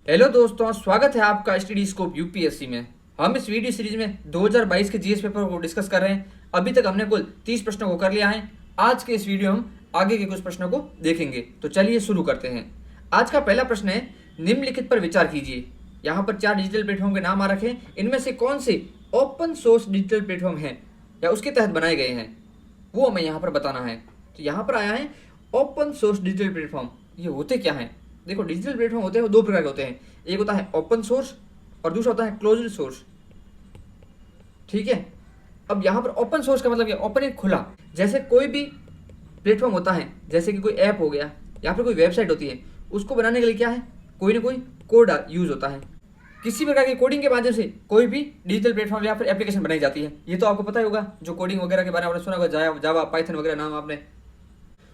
Hello दोस्तों, स्वागत है आपका स्टडी स्कोप यूपीएससी में। हम इस वीडियो सीरीज में 2022 के जीएस पेपर को डिस्कस कर रहे हैं। अभी तक हमने कुल 30 प्रश्नों को कर लिया है। आज के इस वीडियो में हम आगे के कुछ प्रश्नों को देखेंगे। तो चलिए शुरू करते हैं। आज का पहला प्रश्न है, निम्नलिखित पर विचार कीजिए। यहाँ पर 4 डिजिटल प्लेटफॉर्म के नाम आ रखे हैं। इनमें से कौन से ओपन सोर्स डिजिटल प्लेटफॉर्म हैं या उसके तहत बनाए गए हैं, वो हमें यहाँ पर बताना है। तो यहाँ पर आया है ओपन सोर्स डिजिटल प्लेटफॉर्म। ये होते क्या हैं? देखो, डिजिटल प्लेटफॉर्म होते हैं वो दो प्रकार के होते हैं। एक होता है ओपन सोर्स और दूसरा होता है क्लोज्ड सोर्स। ठीक है। अब यहाँ पर ओपन सोर्स का मतलब क्या? ओपन एक खुला। जैसे कोई भी प्लेटफॉर्म होता है, जैसे कि कोई ऐप हो गया या फिर कोई वेबसाइट होती है, उसको बनाने के लिए क्या है, कोई ना कोई कोड यूज होता है। किसी प्रकार की कोडिंग के माध्यम से कोई भी डिजिटल प्लेटफॉर्म या फिर एप्लीकेशन बनाई जाती है। ये तो आपको पता ही होगा, जो कोडिंग वगैरह के बारे में आपने सुना होगा, जावा पाइथन वगैरह नाम आपने।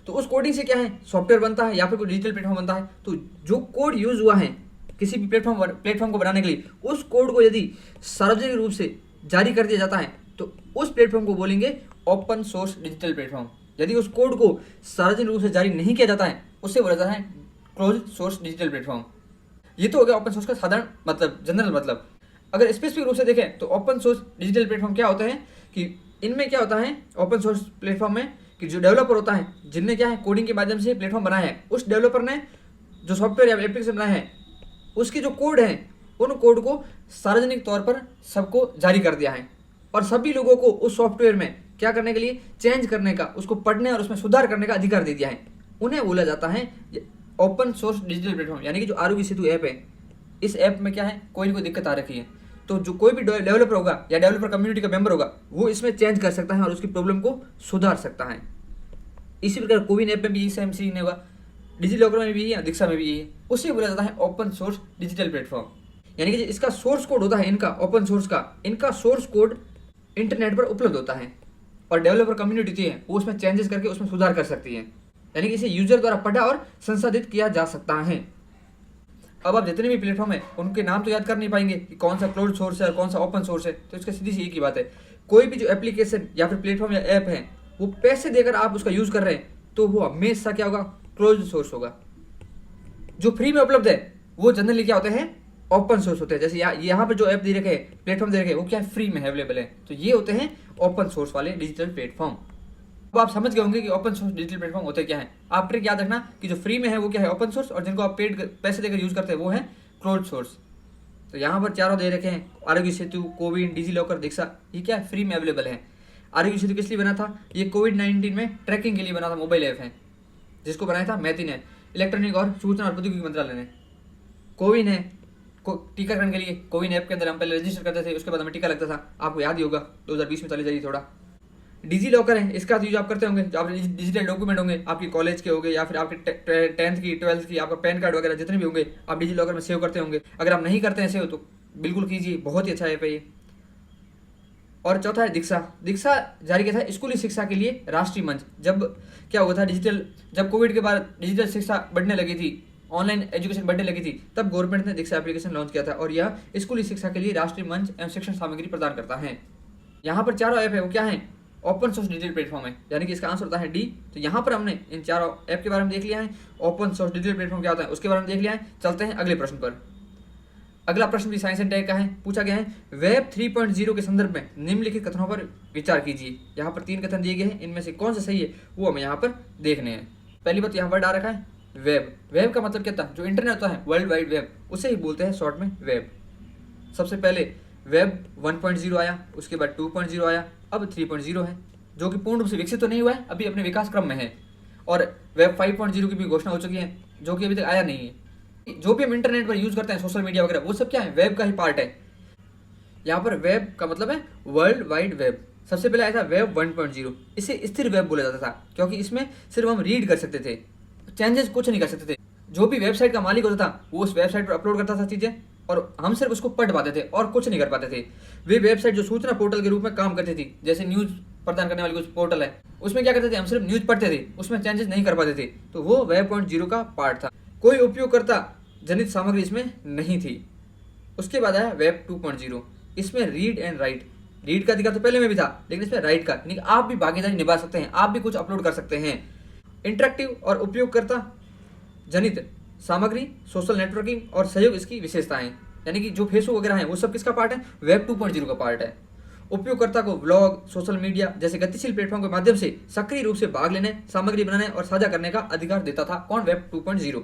तो उस कोडिंग से क्या है, सॉफ्टवेयर बनता है या फिर कोई डिजिटल प्लेटफॉर्म बनता है। तो जो कोड यूज हुआ है किसी भी प्लेटफॉर्म को बनाने के लिए, उस कोड को यदि सार्वजनिक रूप से जारी कर दिया जाता है तो उस प्लेटफॉर्म को बोलेंगे ओपन सोर्स डिजिटल प्लेटफॉर्म। यदि उस कोड को सार्वजनिक रूप से जारी नहीं किया जाता है, उससे बोला जाता है क्लोज सोर्स डिजिटल प्लेटफॉर्म। ये तो हो गया ओपन सोर्स का साधारण मतलब, जनरल मतलब। अगर स्पेसिफिक रूप से देखें तो ओपन सोर्स डिजिटल प्लेटफॉर्म क्या होते हैं कि इनमें क्या होता है, ओपन सोर्स प्लेटफॉर्म में कि जो डेवलपर होता है, जिनने क्या है कोडिंग के माध्यम से प्लेटफॉर्म बनाया है, उस डेवलपर ने जो सॉफ्टवेयर या एप्लीकेशन बनाया है, उसकी जो कोड है, उन कोड को सार्वजनिक तौर पर सबको जारी कर दिया है और सभी लोगों को उस सॉफ्टवेयर में क्या करने के लिए, चेंज करने का, उसको पढ़ने और उसमें सुधार करने का अधिकार दे दिया है। उन्हें बोला जाता है ओपन सोर्स डिजिटल प्लेटफॉर्म। यानी कि जो आरोग्य सेतु ऐप है, इस ऐप में क्या है, कोई ना कोई दिक्कत आ रखी है, तो जो कोई भी डेवलपर होगा या डेवलपर कम्युनिटी का मेंबर होगा, वो इसमें चेंज कर सकता है और उसकी प्रॉब्लम को सुधार सकता है। इसी प्रकार कोविन ऐप में भी सेम सीन होगा, डिजी लॉकर में भी है, दीक्षा में भी है। उसे बोला जाता है ओपन सोर्स डिजिटल प्लेटफॉर्म। यानी कि इसका सोर्स कोड होता है, इनका ओपन सोर्स का, इनका सोर्स कोड इंटरनेट पर उपलब्ध होता है और डेवलपर कम्युनिटी है वो उसमें चेंजेस करके उसमें सुधार कर सकती है। यानी कि इसे यूजर द्वारा पढ़ा और संसाधित किया जा सकता है। अब आप जितने भी प्लेटफॉर्म है उनके नाम तो याद कर नहीं पाएंगे कि कौन सा क्लोज सोर्स है और कौन सा ओपन सोर्स है। तो इसका सीधी सी एक ही बात है, कोई भी जो एप्लीकेशन या फिर प्लेटफॉर्म या ऐप है, वो पैसे देकर आप उसका यूज कर रहे हैं तो वो हमेशा क्या होगा, क्लोज सोर्स होगा। जो फ्री में उपलब्ध है वो जनरली क्या होते हैं, ओपन सोर्स होते हैं। जैसे यहाँ पर जो ऐप दे रखे हैं, प्लेटफॉर्म दे रखे हैं, वो क्या है, फ्री में अवेलेबल है। तो ये होते हैं ओपन सोर्स वाले डिजिटल प्लेटफॉर्म। अब आप समझ गए होंगे कि ओपन सोर्स डिजिटल प्लेटफॉर्म होते क्या है। आप ट्रिक याद रखना कि जो फ्री में है वो क्या है, ओपन सोर्स, और जिनको आप पेड पैसे देकर यूज करते हैं वो है क्लोज सोर्स। तो यहाँ पर चारों दे रखे हैं, आरोग्य सेतु, कोविन, डिजी लॉकर, दीक्षा, ये क्या है, फ्री में अवेलेबल है। आरोग्य सेतु किस लिए बना था, ये कोविड-19 में ट्रैकिंग के लिए बना था, मोबाइल ऐप है जिसको बनाया था मैती ने, इलेक्ट्रॉनिक और सूचना और प्रौद्योगिकी मंत्रालय ने। कोविन है टीकाकरण के लिए, कोविन ऐप के अंदर हम पहले रजिस्टर करते थे, उसके बाद हमें टीका लगता था, आपको याद ही होगा, 2020 में चले जाइए थोड़ा। डिजी लॉकर है, इसका यूज आप करते होंगे, जो आप डिजिटल डॉक्यूमेंट होंगे आपकी कॉलेज के होंगे या फिर आपके 10th की 12th की, आपका पैन कार्ड वगैरह जितने भी होंगे, आप डिजी लॉकर में सेव करते होंगे। अगर आप नहीं करते हैं सेव तो बिल्कुल कीजिए, बहुत ही अच्छा ऐप है ये। और चौथा है दीक्षा। दीक्षा जारी किया था स्कूली शिक्षा के लिए राष्ट्रीय मंच। जब क्या हुआ था, जब कोविड के बाद डिजिटल शिक्षा बढ़ने लगी थी, ऑनलाइन एजुकेशन बढ़ने लगी थी, तब गवर्नमेंट ने दीक्षा एप्लीकेशन लॉन्च किया था और यह स्कूली शिक्षा के लिए राष्ट्रीय मंच एवं शिक्षण सामग्री प्रदान करता है। यहाँ पर चारों ऐप है वो क्या है, ओपन सोर्स डिजिटल प्लेटफॉर्म है। यानी कि इसका आंसर होता है डी। तो यहाँ पर हमने इन चारों ऐप के बारे में देख लिया है, ओपन सोर्स डिजिटल प्लेटफॉर्म क्या होता है उसके बारे में देख लिया है। चलते हैं अगले प्रश्न पर। अगला प्रश्न भी साइंस एंड टेक का है। पूछा गया है, वेब 3.0 के संदर्भ में निम्नलिखित कथनों पर विचार कीजिए। यहाँ पर 3 कथन दिए गए हैं, इनमें से कौन सा सही है वो हमें यहाँ पर देखने हैं। पहली बात, यहाँ वर्ड आ रखा है वेब। वेब का मतलब क्या था, जो इंटरनेट होता है, वर्ल्ड वाइड वेब, उसे ही बोलते हैं शॉर्ट में वेब। सबसे पहले वेब 1.0 आया, उसके बाद 2.0 आया, अब 3.0 है, जो कि पूर्ण रूप से विकसित तो नहीं हुआ है, अभी अपने विकास क्रम में है। और वेब 5.0 की भी घोषणा हो चुकी है, जो कि अभी तक आया नहीं है। जो भी हम इंटरनेट पर यूज करते हैं, सोशल मीडिया वगैरह, वो सब क्या है, वेब का ही पार्ट है। यहाँ पर वेब का मतलब है वर्ल्ड वाइड वेब। सबसे पहले आया था वेब 1.0। इसे स्थिर वेब बोला जाता था क्योंकि इसमें सिर्फ हम रीड कर सकते थे, चेंजेस कुछ नहीं कर सकते थे। जो भी वेबसाइट का मालिक होता था वो उस वेबसाइट पर अपलोड करता था चीजें, और हम सिर्फ उसको पढ़ पाते थे और कुछ नहीं कर पाते थे। वे वेबसाइट जो सूचना पोर्टल के रूप में काम करती थी, जैसे न्यूज प्रदान करने वाली कुछ पोर्टल है, उसमें क्या करते थे, हम सिर्फ न्यूज पढ़ते थे, उसमें चेंजेस नहीं कर पाते थे। तो वो वेब 0.0 का पार्ट था। कोई उपयोगकर्ता जनित सामग्री इसमें नहीं थी। उसके बाद आया वेब 2.0। इसमें रीड एंड राइट, रीड का अधिकार तो पहले में भी था, लेकिन इसमें राइट का, यानी आप भी भागीदारी निभा सकते हैं, आप भी कुछ अपलोड कर सकते हैं। इंटरेक्टिव और उपयोगकर्ता जनित सामग्री, सोशल नेटवर्किंग और सहयोग इसकी विशेषताएं। यानी कि जो फेसबुक वगैरह है वो सब किसका पार्ट है? वेब 2.0 का पार्ट है। उपयोगकर्ता को ब्लॉग, सोशल मीडिया जैसे गतिशील प्लेटफॉर्म के माध्यम से सक्रिय रूप से भाग लेने, सामग्री बनाने और साझा करने का अधिकार देता था। कौन? वेब 2.0।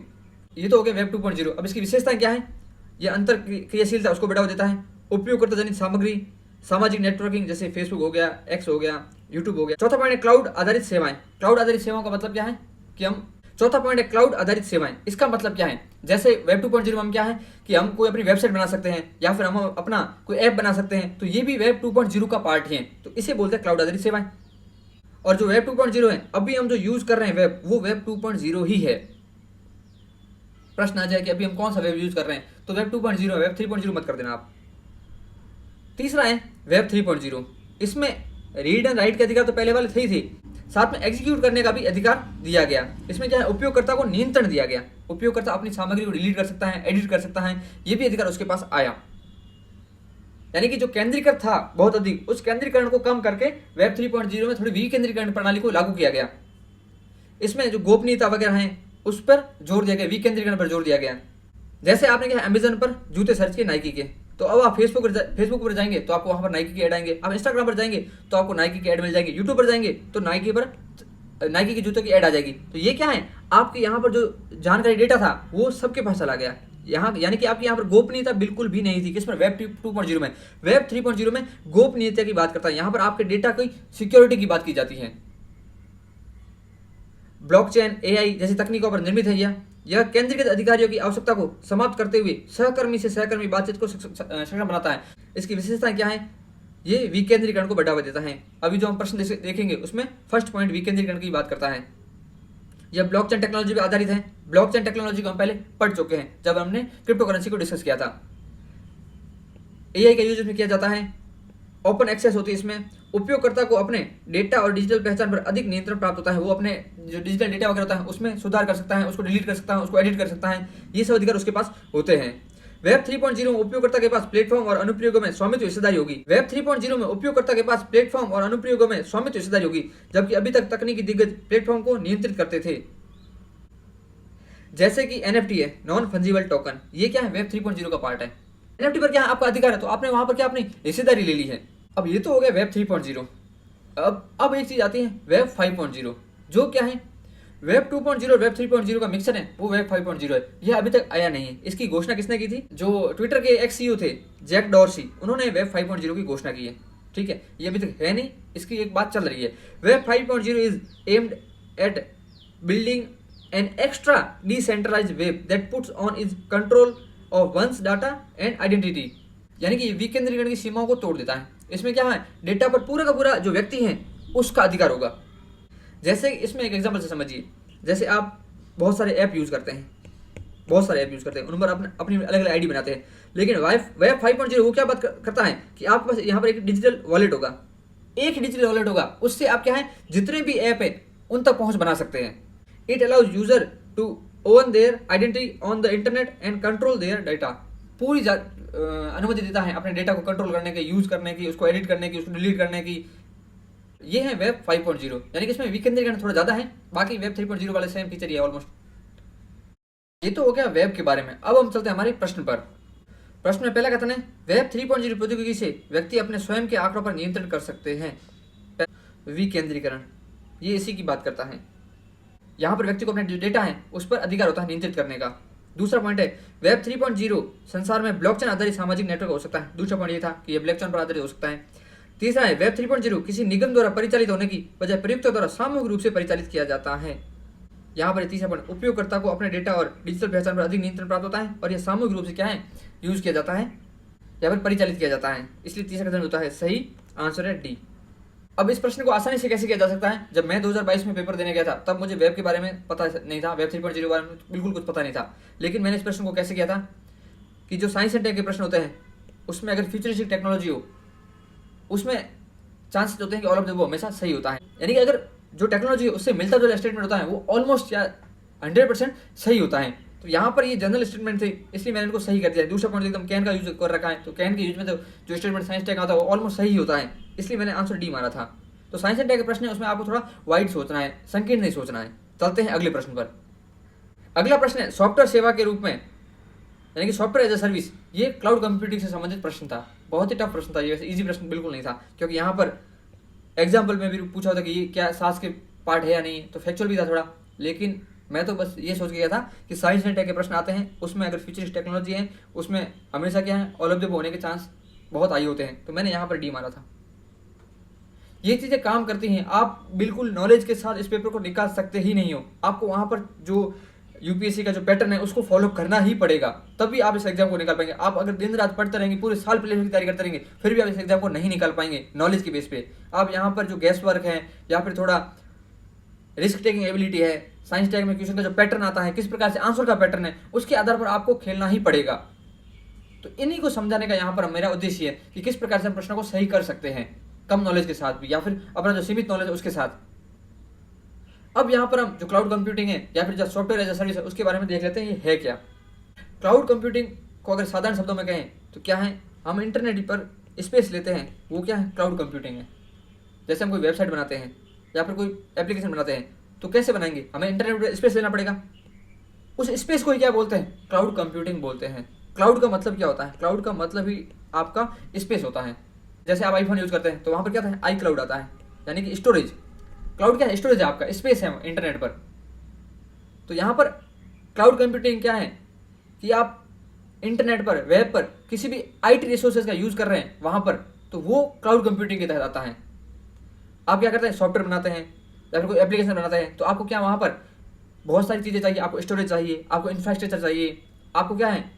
ये तो हो गया वेब 2.0। अब इसकी विशेषताएं क्या है? यह अंतर क्रियाशीलता उसको बढ़ावा देता है। उपयोगकर्ता जनित सामग्री, सामाजिक नेटवर्किंग जैसे फेसबुक हो गया, एक्स हो गया, यूट्यूब हो गया। चौथा पॉइंट है क्लाउड आधारित सेवाएं। क्लाउड आधारित सेवाओं का मतलब क्या है कि हम चौथा पॉइंट है क्लाउड आधारित सेवाएं। इसका मतलब क्या है? जैसे वेब 2.0 में हम क्या है कि हम कोई अपनी वेबसाइट बना सकते हैं या फिर हम अपना कोई ऐप बना सकते हैं, तो ये भी वेब 2.0 का पार्ट ही है, तो इसे बोलते हैं क्लाउड आधारित सेवाएं। और जो वेब 2.0 है, अभी हम जो यूज कर रहे हैं वेब, वो वेब 2.0 ही है। प्रश्न आ जाए कि अभी हम कौन सा वेब यूज कर रहे हैं, तो वेब 2.0 है, वेब 3.0 मत कर देना आप। तीसरा है वेब 3.0। इसमें रीड एंड राइट के अधिकार तो पहले वाले थे ही थे, साथ में एग्जीक्यूट करने का भी अधिकार दिया गया। इसमें क्या है? उपयोगकर्ता को नियंत्रण दिया गया। उपयोगकर्ता अपनी सामग्री को डिलीट कर सकता है, एडिट कर सकता है, ये भी अधिकार उसके पास आया। यानी कि जो केंद्रीकृत था बहुत अधिक, उस केंद्रीकरण को कम करके वेब 3.0 में थोड़ी विकेंद्रीकरण प्रणाली को लागू किया गया। इसमें जो गोपनीयता वगैरह है उस पर जोर दिया गया, विकेंद्रीकरण पर जोर दिया गया। जैसे आपने क्या अमेजन पर जूते सर्च किए नाइकी के, तो अब आप फेसबुक पर जाएंगे तो आपको वहां पर नाइकी के ऐड आएंगे। आप इंस्टाग्राम पर जाएंगे तो आपको नाइकी के ऐड मिल जाएंगे। यूट्यूब पर जाएंगे तो नाइकी के जूतों की ऐड आ जाएगी। तो ये क्या है? आपके यहाँ पर जो जानकारी डेटा था वो सबके पास चला गया। यहाँ यानी कि आपकी यहाँ पर गोपनीयता बिल्कुल भी नहीं थी। किस पर? वेब 2.0 में। वेब 3.0 में गोपनीयता की बात करता है। यहाँ पर आपके डेटा की सिक्योरिटी की बात की जाती है। ब्लॉकचेन, एआई जैसी तकनीकों पर निर्मित है यह केंद्रीकृत अधिकारियों की आवश्यकता को समाप्त करते हुए सहकर्मी से सहकर्मी बातचीत को सक्षम बनाता है। इसकी विशेषताएं क्या है? ये विकेंद्रीकरण को बढ़ावा देता है। अभी जो हम प्रश्न देखेंगे उसमें फर्स्ट पॉइंट विकेंद्रीकरण की बात करता है। यह ब्लॉकचेन टेक्नोलॉजी पर आधारित है। ब्लॉकचेन टेक्नोलॉजी को हम पहले पढ़ चुके हैं जब हमने क्रिप्टो करेंसी को डिस्कस किया था। एआई का यूज इसमें किया जाता है। ओपन एक्सेस होती है इसमें। उपयोगकर्ता को अपने डेटा और डिजिटल पहचान पर अधिक नियंत्रण प्राप्त होता है। वो अपने जो डिजिटल डेटा वगैरह होता है उसमें सुधार कर सकता है, उसको डिलीट कर सकता है, उसको एडिट कर सकता है। ये सब अधिकार उसके पास होते हैं। वेब 3.0 में उपयोगकर्ता के पास प्लेटफॉर्म और अनुप्रयोगों में स्वामित्व हिस्सेदारी होगी। वेब 3.0 में उपयोगकर्ता के पास प्लेटफॉर्म और अनुप्रयोगों में स्वामित्व हिस्सेदारी होगी, जबकि अभी तक तकनीकी दिग्गज प्लेटफॉर्म को नियंत्रित करते थे। जैसे कि एनएफटी है, नॉन फंजिबल टोकन। ये क्या है? वेब 3.0 का पार्ट है। एनएफटी पर क्या है? आपका अधिकार है, तो आपने वहां पर क्या अपनी हिस्सेदारी ले ली है। अब ये तो हो गया वेब 3.0। अब एक चीज आती है वेब 5.0, जो क्या है? वेब 2.0 और वेब 3.0 का मिक्सर है, वो वेब 5.0 है। यह अभी तक आया नहीं है। इसकी घोषणा किसने की थी? जो ट्विटर के एक्स सीईओ थे जैक डॉर्सी, उन्होंने वेब 5.0 की घोषणा की है। ठीक है, ये अभी तक है नहीं, इसकी एक बात चल रही है। Web 5.0 is aimed at building an extra decentralized web that puts on is control of once data and identity. यानी कि विकेंद्रीकरण की सीमाओं को तोड़ देता है। इसमें क्या है? डेटा पर पूरा का पूरा जो व्यक्ति है उसका अधिकार होगा। जैसे इसमें एक एग्जांपल से समझिए, जैसे आप बहुत सारे ऐप यूज करते हैं, उन पर अपनी अलग अलग आईडी बनाते हैं, लेकिन वेब 5.0 वो क्या बात करता है कि आपके पास यहाँ पर एक डिजिटल वॉलेट होगा। एक ही डिजिटल वॉलेट होगा, उससे आप क्या है जितने भी ऐप है उन तक पहुंच बना सकते हैं। It allows user to own their identity on the internet and control their data. पूरी अनुमति देता है अपने डेटा को कंट्रोल करने की, यूज करने की, उसको एडिट करने की, उसको डिलीट करने की। ये है वेब 5.0। यानी कि इसमें विकेंद्रीकरण थोड़ा ज्यादा है, बाकी वेब 3.0 वाले सेम फीचर ही है ऑलमोस्ट। ये तो हो गया वेब के बारे में। अब हम चलते हैं हमारे प्रश्न पर। प्रश्न में पहला कथन है वेब 3.0 प्रौद्योगिकी से व्यक्ति अपने स्वयं के आंकड़ों पर नियंत्रण कर सकते हैं। विकेंद्रीकरण, ये इसी की बात करता है। यहाँ पर व्यक्ति को अपने जो डेटा है उस पर अधिकार होता है नियंत्रित करने का। दूसरा पॉइंट है वेब 3.0 संसार में ब्लॉकचेन आधारित सामाजिक नेटवर्क हो सकता है। दूसरा पॉइंट ये था कि यह ब्लॉकचेन पर आधारित हो सकता है। तीसरा है वेब 3.0 किसी निगम द्वारा परिचालित होने की बजाय प्रयुक्तों द्वारा सामूहिक रूप से परिचालित किया जाता है। यहाँ पर तीसरा पॉइंट उपयोगकर्ता को अपने डेटा और डिजिटल पहचान पर अधिक नियंत्रण प्राप्त होता है और यह सामूहिक रूप से क्या है यूज किया जाता है या फिर परिचालित किया जाता है। इसलिए तीसरा कथन होता है सही आंसर है डी। अब इस प्रश्न को आसानी से कैसे किया जा सकता है? जब मैं 2022 में पेपर देने गया था तब मुझे वेब के बारे में पता नहीं था, वेब 3.0 के बारे में बिल्कुल कुछ पता नहीं था। लेकिन मैंने इस प्रश्न को कैसे किया था कि जो साइंस एंड टेक के प्रश्न होते हैं उसमें अगर फ्यूचरिस्टिक टेक्नोलॉजी हो उसमें चांसेस होते हैं कि ऑल ऑफ द वो हमेशा सही होता है। यानी कि अगर जो टेक्नोलॉजी है उससे मिलता जुलता स्टेटमेंट होता है वो ऑलमोस्ट या 100% सही होता है। तो यहाँ पर ये जनरल स्टेटमेंट थे इसलिए मैंने इनको सही कर दिया। दूसरा पॉइंट एकदम कैन का यूज कर रखा है, तो कैन के यूज में तो जो स्टेटमेंट साइंस टेक आता है वो ऑलमोस्ट सही होता है, इसलिए मैंने आंसर डी मारा था। तो साइंस एंड टेक के प्रश्न है उसमें आपको थोड़ा वाइड सोचना है, संकीर्ण नहीं सोचना है। चलते हैं अगले प्रश्न पर। अगला प्रश्न है सॉफ्टवेयर सेवा के रूप में, यानी कि सॉफ्टवेयर एज ए सर्विस। ये क्लाउड कंप्यूटिंग से संबंधित प्रश्न था, बहुत ही टफ प्रश्न था ये, वैसे इजी प्रश्न बिल्कुल नहीं था, क्योंकि यहाँ पर एग्जाम्पल में भी पूछा होता कि ये क्या सास के पार्ट है या नहीं, तो फैक्चुअल भी था थोड़ा। लेकिन मैं तो बस ये सोच के गया था कि साइंस एंड टेक के प्रश्न आते हैं, उसमें अगर फ्यूचरिस्ट टेक्नोलॉजी है उसमें हमेशा क्या है ऑल ऑफ द अबव होने के चांस बहुत हाई होते हैं, तो मैंने यहाँ पर डी मारा था। ये चीज़ें काम करती हैं, आप बिल्कुल नॉलेज के साथ इस पेपर को निकाल सकते ही नहीं हो, आपको वहाँ पर जो यूपीएससी का जो पैटर्न है उसको फॉलो करना ही पड़ेगा, तभी आप इस एग्जाम को निकाल पाएंगे। आप अगर दिन रात पढ़ते रहेंगे, पूरे साल प्लेसमेंट की तैयारी करते रहेंगे, फिर भी आप इस एग्जाम को नहीं निकाल पाएंगे नॉलेज के बेस पे। आप यहाँ पर जो गैस वर्क है या फिर थोड़ा रिस्क टेकिंग एबिलिटी है, साइंस टेक में क्वेश्चन का जो पैटर्न आता है, किस प्रकार से आंसर का पैटर्न है, उसके आधार पर आपको खेलना ही पड़ेगा। तो इन्हीं को समझाने का यहाँ पर मेरा उद्देश्य है कि किस प्रकार से हम प्रश्नों को सही कर सकते हैं कम नॉलेज के साथ भी, या फिर अपना जो सीमित नॉलेज है उसके साथ। अब यहाँ पर हम जो क्लाउड कंप्यूटिंग है या फिर जो सॉफ्टवेयर एज ए सर्विस है उसके बारे में देख लेते हैं ये है क्या। क्लाउड कंप्यूटिंग को अगर साधारण शब्दों में कहें तो क्या है, हम इंटरनेट पर स्पेस लेते हैं, वो क्या है क्लाउड कंप्यूटिंग है। जैसे हम कोई वेबसाइट बनाते हैं या फिर कोई एप्लीकेशन बनाते हैं तो कैसे बनाएंगे, हमें इंटरनेट पर स्पेस लेना पड़ेगा, उस स्पेस को ही क्या बोलते हैं, क्लाउड कंप्यूटिंग बोलते हैं। क्लाउड का मतलब क्या होता है, क्लाउड का मतलब ही आपका स्पेस होता है। जैसे आप आईफोन यूज करते हैं तो वहाँ पर क्या आता है, आई क्लाउड आता है, यानी कि स्टोरेज। क्लाउड क्या है, स्टोरेज है, आपका स्पेस है इंटरनेट पर। तो यहाँ पर क्लाउड कंप्यूटिंग क्या है कि आप इंटरनेट पर, वेब पर किसी भी आईटी रिसोर्सेज का यूज कर रहे हैं वहाँ पर, तो वो क्लाउड कंप्यूटिंग के तहत आता है। आप क्या करते हैं, सॉफ्टवेयर बनाते हैं या फिर कोई एप्लीकेशन बनाते हैं, तो आपको क्या वहाँ पर बहुत सारी चीज़ें चाहिए, आपको स्टोरेज चाहिए, आपको इंफ्रास्ट्रक्चर चाहिए, आपको क्या है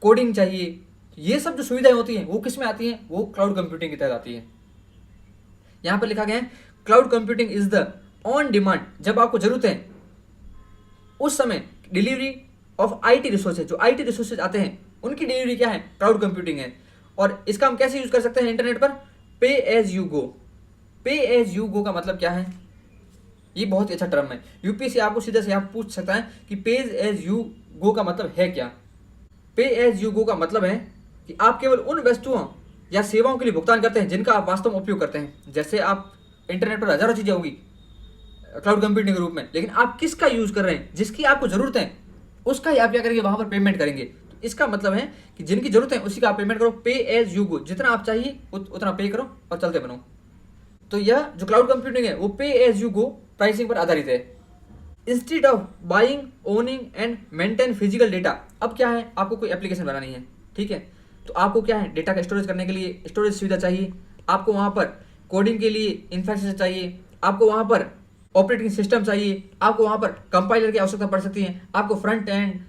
कोडिंग चाहिए। ये सब जो सुविधाएं होती हैं वो किस में आती हैं, वो क्लाउड कंप्यूटिंग के तहत आती है। यहाँ पर लिखा गया है cloud computing is the on demand, जब आपको जरूरत है उस समय डिलीवरी ऑफ आईटी रिसोर्सेज, जो आईटी रिसोर्सेज आते हैं उनकी डिलीवरी क्या है, क्लाउड कंप्यूटिंग है। और इसका हम कैसे यूज कर सकते हैं इंटरनेट पर, पे एज यू गो। पे एज यू गो का मतलब क्या है, ये बहुत ही अच्छा टर्म है। यूपीएससी आपको सीधे से आप पूछ सकता है कि पे एज यू गो का मतलब है क्या। पे एज यू गो का मतलब है कि आप केवल उन वस्तुओं या सेवाओं के लिए भुगतान करते हैं जिनका आप वास्तव में उपयोग करते हैं। जैसे आप इंटरनेट पर हजारों चीजें होगी क्लाउड कंप्यूटिंग के रूप में, लेकिन आप किसका यूज कर रहे हैं, जिसकी आपको जरूरत है उसका ही आप क्या करेंगे, वहां पर पेमेंट करेंगे। तो इसका मतलब है कि जिनकी जरूरत है उसी का आप पेमेंट करो, पे एज यू गो, जितना आप चाहिए उतना पे करो और चलते बनो। तो यह जो क्लाउड कंप्यूटिंग है वो पे एज यू गो प्राइसिंग पर आधारित है। Instead of buying, owning and maintain physical data. अब क्या है, आपको कोई एप्लीकेशन बनानी है, ठीक है, तो आपको क्या है डेटा का स्टोरेज करने के लिए स्टोरेज सुविधा चाहिए, आपको वहां पर कोडिंग के लिए इंफ्रास्ट्रक्चर चाहिए, आपको वहां पर ऑपरेटिंग सिस्टम चाहिए, आपको वहां पर कंपाइलर की आवश्यकता पड़ सकती है, आपको फ्रंट एंड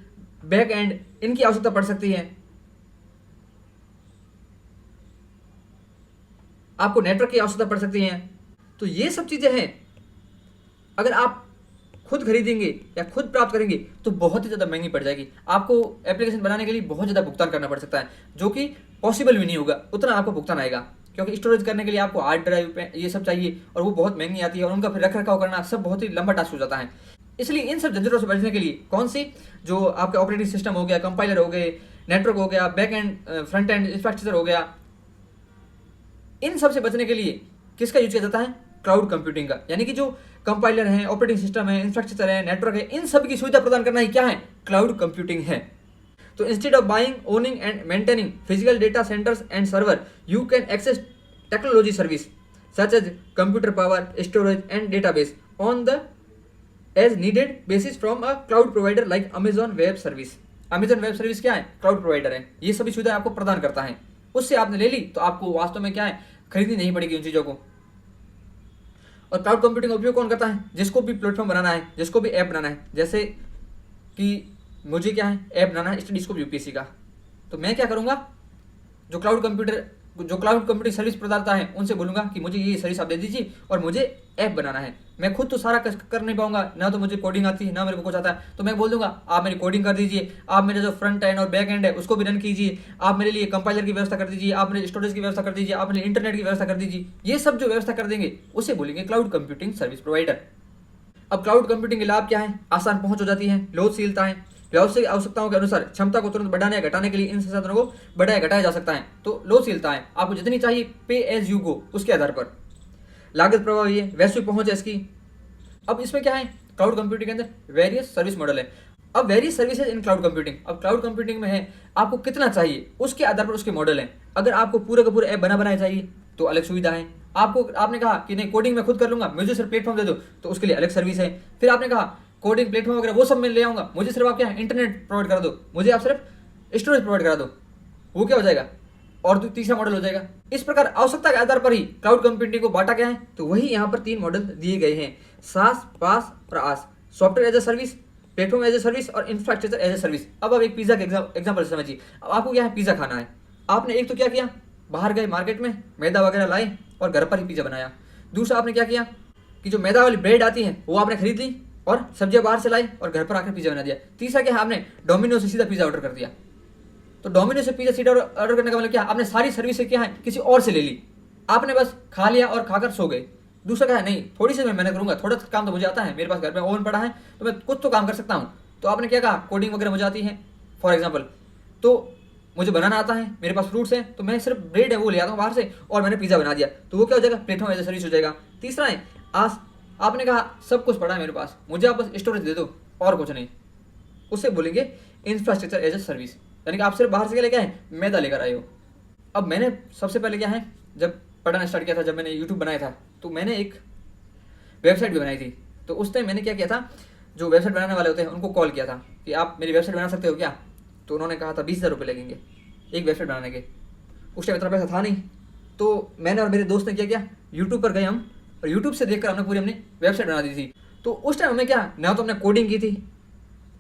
बैक एंड इनकी आवश्यकता पड़ सकती है, आपको नेटवर्क की आवश्यकता पड़ सकती है। तो ये सब चीजें हैं, अगर आप खुद खरीदेंगे या खुद प्राप्त करेंगे तो बहुत ही ज़्यादा महंगी पड़ जाएगी। आपको एप्लीकेशन बनाने के लिए बहुत ज़्यादा भुगतान करना पड़ सकता है, जो कि पॉसिबल भी नहीं होगा उतना आपको भुगतान आएगा, क्योंकि स्टोरेज करने के लिए आपको हार्ड ड्राइव पे ये सब चाहिए और वो बहुत महंगी आती है और उनका फिर रख रखाव करना सब बहुत ही लंबा टास्क हो जाता है। इसलिए इन सब झंझटों से बचने के लिए कौन सी, जो आपका ऑपरेटिंग सिस्टम हो गया, कंपाइलर हो गए, नेटवर्क हो गया, back and front end infrastructure हो गया, इन सब से बचने के लिए किसका यूज किया जाता है, क्लाउड कंप्यूटिंग का। यानी कि जो कंपाइलर है, ऑपरेटिंग सिस्टम है, इंफ्रास्ट्रक्चर है, नेटवर्क है, इन सब की सुविधा प्रदान करना ही क्या है, क्लाउड कंप्यूटिंग है। तो instead of buying, owning and maintaining physical data centers and server, you can access technology service such as computer power, storage and database on the as needed basis from a cloud provider like Amazon web service. Amazon web service क्या है, cloud provider है, ये सभी सुविधाएं आपको प्रदान करता है। उससे आपने ले ली तो आपको वास्तव में क्या है, खरीदनी नहीं पड़ेगी उन चीज़ों को। और क्लाउड कंप्यूटिंग का उपयोग कौन करता है, जिसको भी प्लेटफॉर्म बनाना है, जिसको भी ऐप बनाना है। जैसे कि मुझे क्या है, ऐप बनाना है स्टडीस्कोप यूपीएससी का, तो मैं क्या करूँगा, जो क्लाउड कंप्यूटिंग सर्विस प्रदाता है उनसे बोलूँगा कि मुझे ये सर्विस आप दे दीजिए और मुझे ऐप बनाना है। मैं खुद तो सारा कर नहीं पाऊंगा, ना तो मुझे कोडिंग आती है, ना मेरे को कुछ आता है, तो मैं बोल दूंगा आप मेरी कोडिंग कर दीजिए, आप मेरे जो फ्रंट एंड और बैक एंड है उसको भी रन कीजिए, आप मेरे लिए कंपाइलर की व्यवस्था कर दीजिए, आप मेरे स्टोरेज की व्यवस्था कर दीजिए, आप मेरे इंटरनेट की व्यवस्था कर दीजिए। ये सब जो व्यवस्था कर देंगे उसे बोलेंगे क्लाउड कंप्यूटिंग सर्विस प्रोवाइडर। अब क्लाउड कंप्यूटिंग के लाभ क्या है, आसान पहुंच हो जाती है, लोचशीलता है, व्यावसायिक आवश्यकताओं के अनुसार क्षमता को तुरंत बढ़ाने या घटाने के लिए इन संसाधनों को बढ़ाया घटाया जा सकता है। तो लोचशीलता है, आपको जितनी चाहिए पे एज यू गो उसके आधार पर। लागत प्रभावी है, वैश्विक पहुंच है इसकी। अब इसमें क्या है, क्लाउड कंप्यूटिंग के अंदर वेरियस सर्विस मॉडल है। अब various services in cloud computing, अब क्लाउड कंप्यूटिंग में है आपको कितना चाहिए उसके आधार पर उसके मॉडल हैं। अगर आपको पूरा का पूरा ऐप बनाया चाहिए तो अलग सुविधा है। आपने कहा कि नहीं कोडिंग मैं खुद कर लूंगा, मुझे सिर्फ प्लेटफॉर्म दे दो, तो उसके लिए अलग सर्विस है। फिर आपने कहा कोडिंग प्लेटफॉर्म वगैरह वो सब मैं ले आऊंगा, मुझे सिर्फ आप क्या इंटरनेट प्रोवाइड करा दो, मुझे आप सिर्फ स्टोरेज प्रोवाइड करा दो, वो क्या हो जाएगा और तीसरा मॉडल हो जाएगा। इस प्रकार आवश्यकता के आधार पर ही क्लाउड कंप्यूटिंग को बांटा गया है। तो वही यहाँ पर 3 मॉडल दिए गए हैं, सास, पास और IaaS, software as a service, platform as a service और इंफ्रास्ट्रक्चर एज ए सर्विस। अब आप एक पिज्जा के एग्जाम्पल समझिए। अब आपको क्या है, पिज्जा खाना है, आपने एक तो क्या किया, बाहर गए मार्केट में मैदा वगैरह लाए और घर पर ही पिज्जा बनाया। दूसरा आपने क्या किया कि जो मैदा वाली ब्रेड आती है वो आपने खरीद ली और सब्जियां बाहर से लाई और घर पर आकर पिज्जा बना दिया। तीसरा क्या है, आपने डोमिनोज से सीधा पिज्जा ऑर्डर कर दिया। तो डोमिनोज से पिज्जा सीधा ऑर्डर करने का मतलब क्या, आपने सारी सर्विस क्या है किसी और से ले ली, आपने बस खा लिया और खाकर सो गए। दूसरा क्या है, नहीं थोड़ी सी मैं करूंगा, थोड़ा काम तो मुझे आता है, मेरे पास घर में ओवन पड़ा है तो मैं कुछ तो काम कर सकता हूँ। तो आपने क्या कहा, कोडिंग वगैरह मुझे आती है फॉर एग्जाम्पल, तो मुझे बनाना आता है, मेरे पास फ्रूट्स हैं, तो मैं सिर्फ ब्रेड है वो ले आता हूँ बाहर से और मैंने पिज्जा बना दिया, तो वो क्या हो जाएगा, प्लेटफॉर्म एज ए सर्विस हो जाएगा। तीसरा है आस, आपने कहा सब कुछ पड़ा है मेरे पास, मुझे आप बस स्टोरेज दे दो और कुछ नहीं, उससे बोलेंगे इंफ्रास्ट्रक्चर एज ए सर्विस, यानी कि आप सिर्फ बाहर से क्या लेके आए, मैदा लेकर आए हो। अब मैंने सबसे पहले क्या है, जब पढ़ना स्टार्ट किया था, जब मैंने यूट्यूब बनाया था, तो मैंने एक वेबसाइट भी बनाई थी। तो उस टाइम मैंने क्या किया था, जो वेबसाइट बनाने वाले होते हैं उनको कॉल किया था कि आप मेरी वेबसाइट बना सकते हो क्या। तो उन्होंने कहा था 20,000 रुपये लगेंगे एक वेबसाइट बनाने के। उस टाइम इतना पैसा था नहीं, तो मैंने और मेरे दोस्त ने क्या किया, यूट्यूब पर गए हम और यूट्यूब से देखकर हमने पूरी अपनी वेबसाइट बना दी थी। तो उस टाइम हमें क्या, ना तो हमने कोडिंग की थी,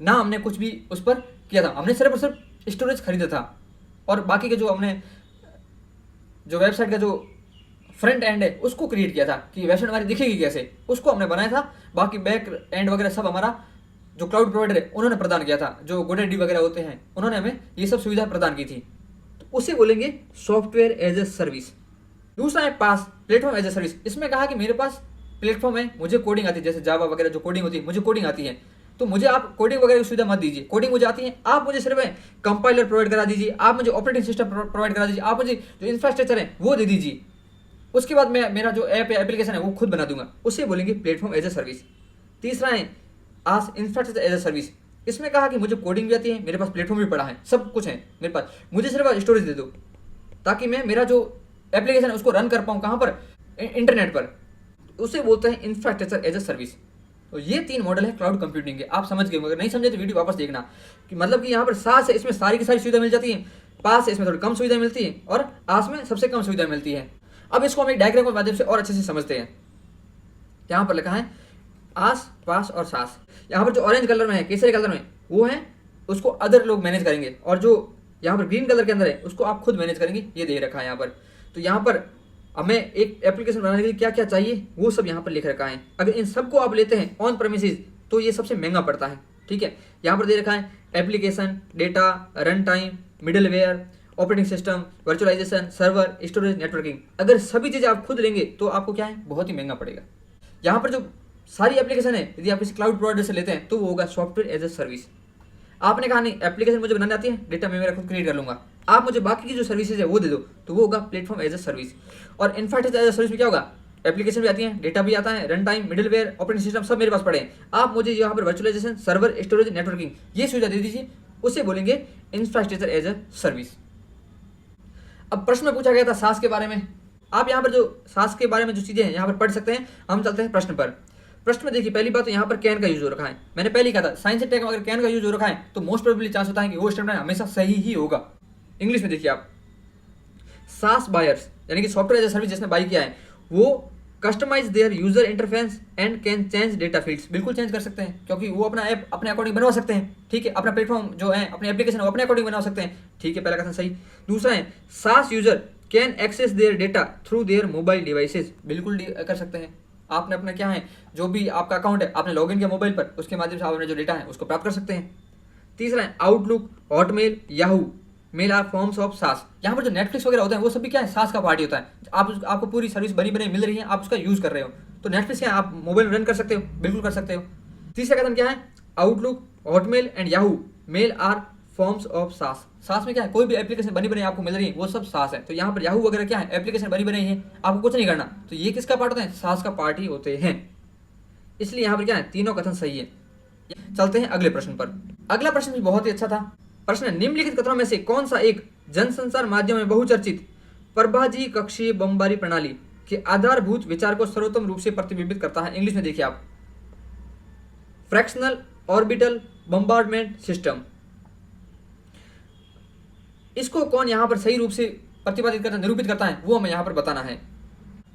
ना हमने कुछ भी उस पर किया था, हमने सिर्फ और सिर्फ स्टोरेज खरीदा था और बाकी के जो हमने जो वेबसाइट का जो फ्रंट एंड है उसको क्रिएट किया था कि वेबसाइट हमारी दिखेगी कैसे, उसको हमने बनाया था। बाकी बैक एंड वगैरह सब हमारा जो क्लाउड प्रोवाइडर है उन्होंने प्रदान किया था, जो गोडेडी वगैरह होते हैं उन्होंने हमें ये सब सुविधा प्रदान की थी। तो उसे बोलेंगे सॉफ्टवेयर एज ए सर्विस। दूसरा है पास, प्लेटफॉर्म एज ए सर्विस। इसमें कहा कि मेरे पास प्लेटफॉर्म है, मुझे कोडिंग आती है, जैसे जावा वगैरह जो कोडिंग होती है, मुझे कोडिंग आती है, तो मुझे आप कोडिंग वगैरह की सुविधा मत दीजिए, कोडिंग मुझे आती है, आप मुझे सिर्फ कंपाइलर प्रोवाइड करा दीजिए, आप मुझे ऑपरेटिंग सिस्टम प्रोवाइड करा दीजिए, आप मुझे जो इंफ्रास्ट्रक्चर है वो दे दीजिए, उसके बाद मैं मेरा जो ऐप है एप्लीकेशन है वो खुद बना दूंगा, उसे बोलेंगे प्लेटफॉर्म एज ए सर्विस। तीसरा है आस, इंफ्रास्ट्रक्चर एज ए सर्विस। इसमें कहा कि मुझे कोडिंग भी आती है, मेरे पास प्लेटफॉर्म भी पड़ा है, सब कुछ है मेरे पास, मुझे सिर्फ स्टोरेज दे दो ताकि मैं मेरा जो एप्लीकेशन है उसको रन कर पाऊँ, कहाँ पर, इंटरनेट पर, उसे बोलते हैं इंफ्रास्ट्रक्चर एज ए सर्विस। तो ये 3 मॉडल है क्लाउड कंप्यूटिंग के, आप समझ गए, अगर नहीं समझे तो वीडियो वापस देखना। कि मतलब कि यहाँ पर सास है, इसमें सारी की सारी सुविधा मिल जाती है, पास है इसमें थोड़ी कम सुविधा मिलती है और आस में सबसे कम सुविधा मिलती है। अब इसको हम एक डायग्राम के माध्यम से और अच्छे से समझते हैं। यहाँ पर लिखा है आस, पास और सास। यहाँ पर जो ऑरेंज कलर में है, केसरी कलर में, वो है उसको अदर लोग मैनेज करेंगे, और जो यहाँ पर ग्रीन कलर के अंदर है उसको आप खुद मैनेज करेंगे, ये दे रखा है यहाँ पर। तो यहाँ पर हमें एक एप्लीकेशन बनाने के लिए क्या क्या चाहिए वो सब यहाँ पर लिख रखा है। अगर इन सबको आप लेते हैं ऑन प्रेमिसेस तो ये सबसे महंगा पड़ता है, ठीक है। यहाँ पर दे रखा है application, data, run time, middleware, operating system, virtualization, server, storage, networking. अगर सभी चीज़ें आप खुद लेंगे तो आपको क्या है, बहुत ही महंगा पड़ेगा। यहाँ पर जो सारी एप्लीकेशन है यदि आप किसी क्लाउड प्रोवाइडर से लेते हैं तो वो होगा सॉफ्टवेयर एज ए सर्विस। आपने कहा नहीं एप्लीकेशन मुझे बनाने आती है, डेटा मैं मेरा खुद क्रिएट कर लूंगा, आप मुझे बाकी की जो सर्विसेज है वो दे दो, तो वो होगा प्लेटफॉर्म एज ए सर्विस। और इंफ्रास्ट्रक्चर एज ए सर्विस में क्या होगा, एप्लीकेशन भी आती है, डेटा भी आता है, run time, middleware, operating system सब मेरे पास पड़े हैं, आप मुझे यहाँ पर वर्चुअलाइजेशन, सर्वर, स्टोरेज, नेटवर्किंग ये सुविधा दे दीजिए, उसे बोलेंगे इंफ्रास्ट्रक्चर एज ए सर्विस। अब प्रश्न में पूछा गया था सास के बारे में, आप यहाँ पर जो सास के बारे में जो चीजें हैं यहाँ पर पढ़ सकते हैं। हम चलते हैं प्रश्न पर। प्रश्न में देखिए पहली बात तो यहाँ पर कैन का यूज हो रखा है, मैंने पहले ही कहा था साइंस एंड टेक में अगर कैन का यूज हो रखा है तो मोस्ट प्रोबेबली चांस होता है कि वो स्टेटमेंट हमेशा सही ही होगा। इंग्लिश में देखिए आप, सास बायर्स यानी कि सॉफ्टवेयर एज ए सर्विस जिसने बाई किया है वो customize their user interface and can change data fields, बिल्कुल चेंज कर सकते हैं क्योंकि वो अपना ऐप अपने अकॉर्डिंग बनवा सकते हैं, ठीक है। अपना प्लेटफॉर्म जो है अपनी एप्लीकेशन वो अपने अकॉर्डिंग बनवा सकते हैं, ठीक है, पहला कथन सही। दूसरा है SaaS user can access their data through their mobile devices, बिल्कुल कर सकते हैं। आपने अपना क्या है जो भी आपका अकाउंट है आपने लॉगिन किया मोबाइल पर, उसके माध्यम से आपने जो डेटा है उसको प्राप्त कर सकते हैं। तीसरा है Outlook, Hotmail, Yahoo mail are forms of SaaS. यहाँ पर जो नेटफ्लिक्स वगैरह होता है वो सब भी क्या है, सास का पार्टी होता है। आपको पूरी सर्विस बनी बनी मिल रही है, आप उसका यूज कर रहे हो, तो नेटफ्लिक्स क्या आप मोबाइल रन कर सकते हो, बिल्कुल कर सकते हो। तीसरा कदम क्या है, Outlook, Hotmail and Yahoo mail are forms of SaaS. SaaS में क्या है, कोई भी एप्लीकेशन बनी बनी आपको मिल रही है वो सब सास है। तो यहाँ पर याहू वगैरह क्या है, एप्लीकेशन बनी बनी है, आपको कुछ नहीं करना, तो ये किसका पार्ट होता है, सास का पार्ट ही होते हैं। इसलिए यहाँ पर क्या है, तीनों कथन सही है। चलते हैं अगले प्रश्न पर। अगला प्रश्न भी बहुत ही अच्छा था। प्रश्न है, निम्नलिखित कथनों में से कौन सा एक जनसंचार माध्यम में बहुचर्चित प्रभाजी कक्षीय बमबारी प्रणाली के आधारभूत विचार को सर्वोत्तम रूप से प्रतिबिंबित करता है? इंग्लिश में देखिए आप, फ्रैक्शनल ऑर्बिटल बम्बार्डमेंट सिस्टम। इसको कौन यहां पर सही रूप से प्रतिपादित करता है, निरूपित करता है, वो हमें यहां पर बताना है।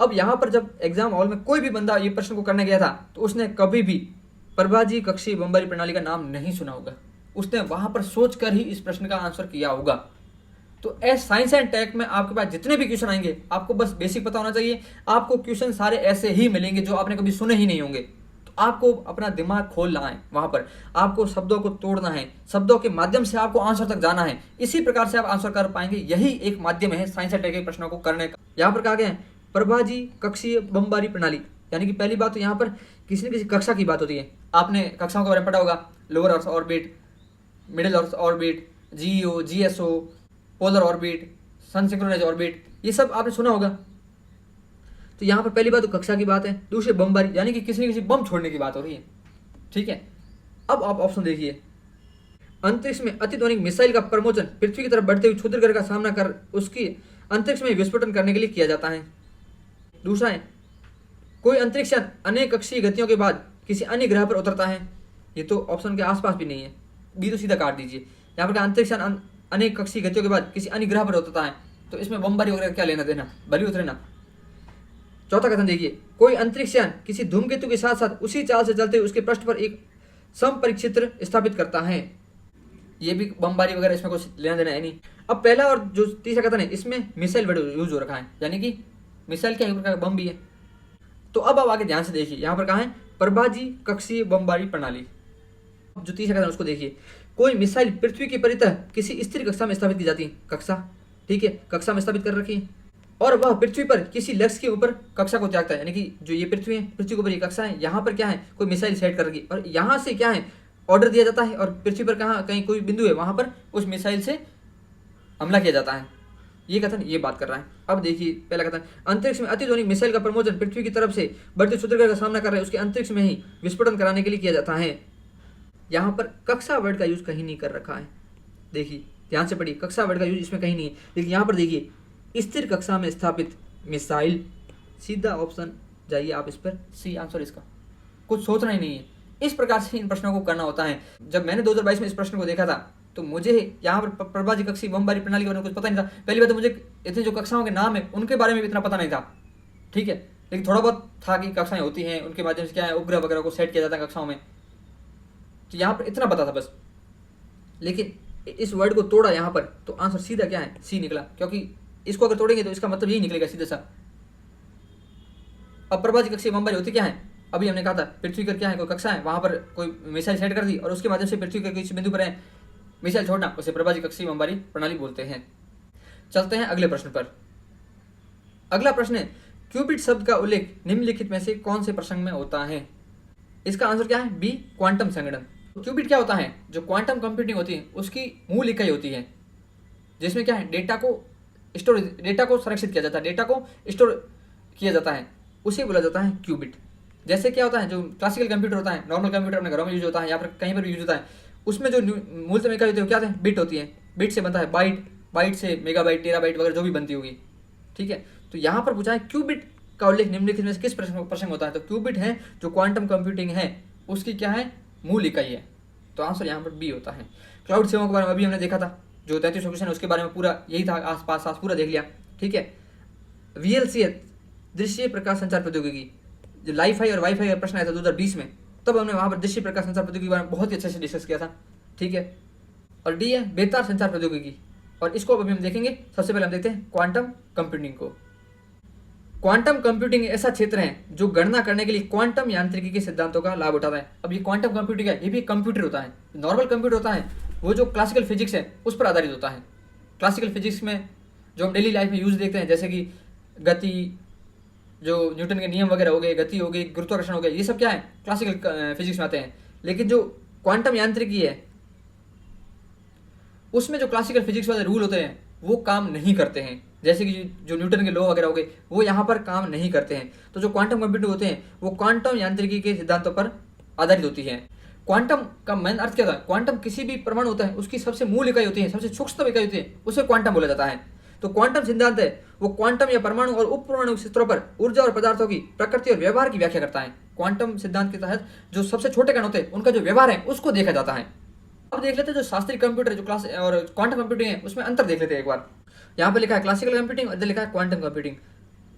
अब यहां पर जब एग्जाम हॉल में कोई भी बंदा ये प्रश्न को करने गया था तो उसने कभी भी प्रभाजी कक्षीय बमबारी प्रणाली का नाम नहीं सुना होगा। उसने वहां पर सोच कर ही इस प्रश्न का आंसर किया होगा। तो एस साइंस एंड टेक में आपके पास जितने भी क्वेश्चन आएंगे आपको बस बेसिक पता होना चाहिए। आपको क्वेश्चन सारे ऐसे ही मिलेंगे जो आपने कभी सुने ही नहीं होंगे। तो आपको अपना दिमाग खोलना है, वहां पर आपको शब्दों को तोड़ना है, शब्दों के माध्यम से आपको आंसर तक जाना है। इसी प्रकार से आप आंसर कर पाएंगे। यही एक माध्यम है साइंस एंड टेक के प्रश्नों को करने का। यहाँ पर कहा गया है प्रभाजी कक्षीय बमबारी प्रणाली, यानी कि पहली बात तो यहाँ पर किसी न किसी कक्षा की बात होती है। आपने कक्षाओं के बारे में पढ़ा होगा, lower earth orbit, middle earth orbit, GEO, GSO, polar orbit, sun synchronise orbit, ये सब आपने सुना होगा। तो यहाँ पर पहली बात तो कक्षा की बात है, दूसरी बमबारी यानी कि किसी न किसी बम छोड़ने की बात हो रही है। ठीक है, अब आप ऑप्शन देखिए, अंतरिक्ष में अतिध्वनिक मिसाइल का प्रमोचन पृथ्वी की तरफ बढ़ते हुए क्षुद्र ग्रह का सामना कर उसकी अंतरिक्ष में विस्फोटन करने के लिए किया जाता है। दूसरा है, कोई अंतरिक्ष यान अनेक कक्षीय गतियों के बाद किसी अन्य ग्रह पर उतरता है। ये तो ऑप्शन के आसपास भी नहीं है, बी तो सीधा काट दीजिए। यहाँ पर अंतरिक्ष यान अनेक कक्षीय गतियों के बाद किसी अन्य ग्रह पर उतरता है, तो इसमें बमबारी वगैरह क्या लेना देना, भली उतरे ना। चौथा कथन देखिए, कोई अंतरिक्ष यान किसी धूमकेतु के साथ साथ उसी चाल से चलते हुए उसके पृष्ठ पर एक समपरिक्षेत्र स्थापित करता है। ये भी बमबारी वगैरह इसमें कुछ लेना देना है नहीं। अब पहला और जो तीसरा कथन है इसमें मिसाइल वर्ड यूज हो रखा है, यानी कि मिसाइल क्या है, बम भी है। तो अब आप आगे ध्यान से देखिए, यहाँ पर कहा है प्रभाजी कक्षीय बमबारी प्रणाली। जो तीसरा कथन उसको देखिए, कोई मिसाइल पृथ्वी की परितः किसी स्थिर कक्षा में स्थापित की जाती है। कक्षा, ठीक है, कक्षा में स्थापित कर रखी है और वह पृथ्वी पर किसी लक्ष्य के ऊपर कक्षा को त्यागता है। यानी कि जो ये पृथ्वी है, पृथ्वी के ऊपर ये कक्षा है, यहाँ पर क्या है, कोई मिसाइल सेट कर रखी और यहाँ से क्या है, ऑर्डर दिया जाता है और पृथ्वी पर कहाँ कहीं कोई बिंदु है वहां पर उस मिसाइल से हमला किया जाता है। ये कथन ये बात कर रहा है। अब देखिए पहला कथन, अंतरिक्ष में अतिध्वनिक मिसाइल का प्रमोचन पृथ्वी की तरफ से बढ़ते क्षुद्रग्रह का सामना कर रहे उसके अंतरिक्ष में ही विस्फोटन कराने के लिए किया जाता है। यहाँ पर कक्षा वर्ड का यूज कहीं नहीं कर रखा है। देखिए ध्यान से पढ़िए, कक्षा वर्ड का यूज इसमें कहीं नहीं है। लेकिन यहाँ पर देखिए स्थिर कक्षा में स्थापित मिसाइल, सीधा ऑप्शन जाइए आप इस पर, सी आंसर इसका, कुछ सोचना ही नहीं है। इस प्रकार से इन प्रश्नों को करना होता है। जब मैंने 2022 में इस प्रश्न को देखा था तो मुझे यहाँ पर प्रभाजी कक्षीय बमबारी प्रणाली के बारे में कुछ पता नहीं था। पहली बात तो मुझे इतने जो कक्षाओं के नाम है उनके बारे में भी इतना पता नहीं था, ठीक है, लेकिन थोड़ा बहुत था कि कक्षाएं होती हैं, उनके माध्यम से क्या है उपग्रह वगैरह को सेट किया जाता है कक्षाओं में, तो यहाँ पर इतना पता था बस। लेकिन इस वर्ड को तोड़ा यहाँ पर तो आंसर सीधा क्या है, सी निकला, क्योंकि इसको अगर तोड़ेंगे तो इसका मतलब यही निकलेगा सीधा सा। अब प्रभाजी कक्षीय बमबारी होती क्या है, अभी हमने कहा था पृथ्वी का क्या है, कोई कक्षा है, वहां पर कोई मिसाइल सेट कर दी और उसके माध्यम से पृथ्वी के किसी बिंदु पर है मिसाइल छोड़ना, उसे प्रभाजी कक्षीय बमबारी प्रणाली बोलते हैं। चलते हैं अगले प्रश्न पर। अगला प्रश्न है, क्यूबिट शब्द का उल्लेख निम्नलिखित में से कौन से प्रसंग में होता है? इसका आंसर क्या है, बी, क्वांटम संगणन। क्यूबिट क्या होता है, जो क्वांटम कंप्यूटिंग होती है उसकी मूल इकाई होती है, जिसमें क्या है डेटा को संरक्षित किया जाता है, डेटा को स्टोर किया जाता है, उसे बोला जाता है क्यूबिट। जैसे क्या होता है, जो क्लासिकल कंप्यूटर होता है, नॉर्मल कंप्यूटर अपने घरों में यूज होता है या फिर कहीं पर भी यूज होता है, उसमें जो मूलतः इकाई होती है क्या है, बिट होती है। बिट से बनता है बाइट, बाइट से मेगाबाइट, टेराबाइट वगैरह जो भी बनती होगी, ठीक है। तो यहाँ पर पूछा है क्यूबिट का उल्लेख निम्नलिखित में से किस प्रसंग होता है, तो क्यूबिट है जो क्वांटम कंप्यूटिंग है उसकी क्या है, मूल इकाई है। तो आंसर यहाँ पर बी होता है। क्लाउड सेवाओं के बारे में अभी हमने देखा था, जो 33 क्वेश्चन है उसके बारे में पूरा यही था, आस पूरा देख लिया, ठीक है। VLC दृश्य प्रकाश संचार प्रौद्योगिकी, जो लाइफाई और वाईफाई का प्रश्न आया था 2020 में, तब हमने वहां पर दृश्य प्रकाश संचार प्रौद्योगिकी के बारे में बहुत ही अच्छे से डिस्कस किया था, ठीक है। और डी है बेतार संचार प्रौद्योगिकी, और इसको अभी हम देखेंगे। सबसे पहले हम देखते हैं क्वांटम कंप्यूटिंग को। क्वांटम कंप्यूटिंग ऐसा क्षेत्र है जो गणना करने के लिए क्वांटम यांत्रिकी के सिद्धांतों का लाभ उठाता है। अब ये क्वांटम कंप्यूटिंग है, ये भी कंप्यूटर होता है। नॉर्मल कंप्यूटर होता है वो जो क्लासिकल फिजिक्स है उस पर आधारित होता है। क्लासिकल फिजिक्स में जो हम डेली लाइफ में यूज देखते हैं, जैसे कि गति, जो न्यूटन के नियम वगैरह हो गए, गति हो गई, गुरुत्वाकर्षण हो गया, ये सब क्या है क्लासिकल फिजिक्स में आते हैं। लेकिन जो क्वांटम यांत्रिकी है उसमें जो क्लासिकल फिजिक्स वाले रूल होते हैं वो काम नहीं करते हैं, जैसे कि जो न्यूटन के लॉ वगैरह हो गए वो यहाँ पर काम नहीं करते हैं। तो जो क्वांटम कंप्यूटिंग होते हैं वो क्वांटम यांत्रिकी के सिद्धांतों पर आधारित होती है। क्वांटम का मेन अर्थ क्या होता है? क्वांटम किसी भी परमाणु होता है उसकी सबसे मूल इकाई होती है, सबसे सूक्ष्म इकाई होती है, उसे क्वांटम बोला जाता है। तो क्वांटम सिद्धांत है वो क्वांटम या परमाणु और उप परमाणु स्तरों पर ऊर्जा और पदार्थों की प्रकृति और व्यवहार की व्याख्या करता है। क्वांटम सिद्धांत के तहत जो सबसे छोटे कण होते हैं उनका जो व्यवहार है उसको देखा जाता है। अब देख लेते हैं जो शास्त्रीय कंप्यूटर जो क्लास और क्वांटम कंप्यूटिंग है उसमें अंतर देख लेते हैं एक बार। यहाँ पे लिखा है क्लासिकल कंप्यूटिंग और इधर लिखा है quantum computing.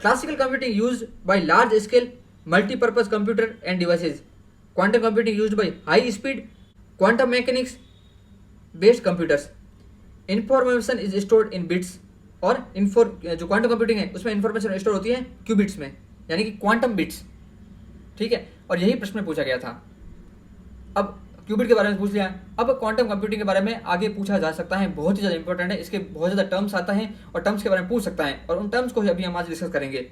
Classical computing used by large scale multipurpose computer and devices. Quantum computing used by high speed quantum mechanics based computers. Information is stored in bits और जो क्वांटम कंप्यूटिंग है उसमें information store होती है qubits में, यानी कि quantum bits. ठीक है, और यही प्रश्न में पूछा गया था। अब क्यूबिट के बारे में पूछ लिया, अब क्वांटम कंप्यूटिंग के बारे में आगे पूछा जा सकता है, बहुत ही ज़्यादा इंपॉर्टेंट है, इसके बहुत ज़्यादा टर्म्स आता है और टर्म्स के बारे में पूछ सकता है और उन टर्म्स को ही अभी हम आज डिस्कस करेंगे।